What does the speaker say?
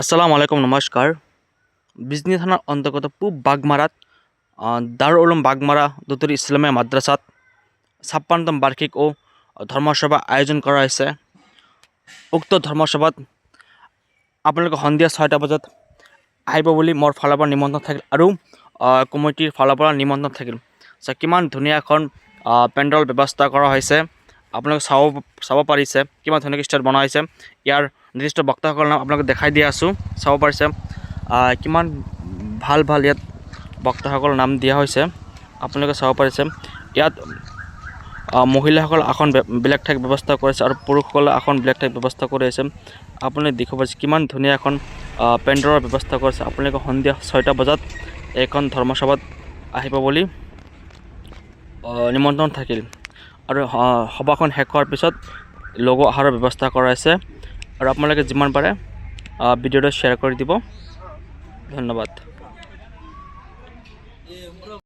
আসসালামু আলাইকুম নমস্কাৰ। বিজনি থানাৰ অন্তৰ্গত পূব বাগমাৰাত দাৰুল উলুম বাগমাৰা দুতুৰি ইসলামিয়া মাদ্ৰাসাত ৫৬তম বাৰ্ষিক ও ধৰ্মসভা আয়োজন কৰা হৈছে। উক্ত ধৰ্মসভাত আপোনালোকে সন্ধিয়া ৬টা বজাত আহিব বুলি মোৰ ফালৰ পৰা নিমন্ত্ৰণ থাকিল আৰু কমিটিৰ ফালৰ পৰা নিমন্ত্ৰণ থাকিল। কিমান ধুনীয়া এখন পেণ্ডেল ব্যৱস্থা কৰা হৈছে, আপোনালোকে চাব পাৰিছে কিমান ধুনীয়াকৈ ষ্টেজ বনোৱা হৈছে। ইয়াৰ নিৰ্দিষ্ট বক্তাসকলৰ নাম আপোনালোকে দেখাই দি আছোঁ, চাব পাৰিছে কিমান ভাল ইয়াত বক্তাসকলৰ নাম দিয়া হৈছে, আপোনালোকে চাব পাৰিছে। ইয়াত মহিলাসকল আসন বেলেগ ঠাইত ব্যৱস্থা কৰিছে আৰু পুৰুষসকলে আসন বেলেগ ঠাইত ব্যৱস্থা কৰি আছে। আপুনি দেখিব পাৰিছে কিমান ধুনীয়া এখন পেণ্ডেলৰ ব্যৱস্থা কৰিছে। আপোনালোকে সন্ধিয়া ৬টা বজাত এইখন ধৰ্মসভাত আহিব বুলি নিমন্ত্ৰণ থাকিল আৰু সভাখন শেষ হোৱাৰ পিছত লঘু আহাৰৰ ব্যৱস্থা কৰা হৈছে আৰু আপোনালোকে যিমান পাৰে ভিডিঅ'টো শ্বেয়াৰ কৰি দিব। ধন্যবাদ।